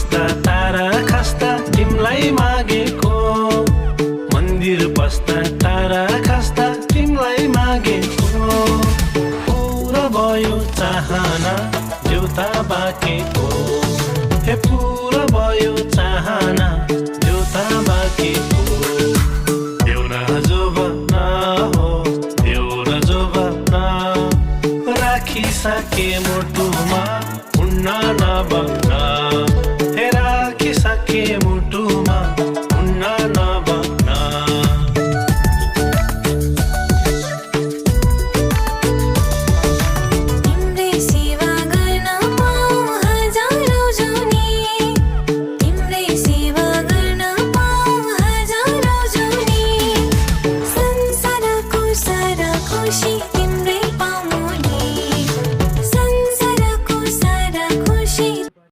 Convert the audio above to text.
पस्दा तारा खस्दा तिमलाई मागेको मन्दिर पस्दा तारा खस्दा तिमलाई मागेको पूरा भयो चाहना देउता बाँकेको हे पूरा भयो चाहना देउता बाँकेको देउरा जोबना हो देउरा जोबना राखिसके मुटुमा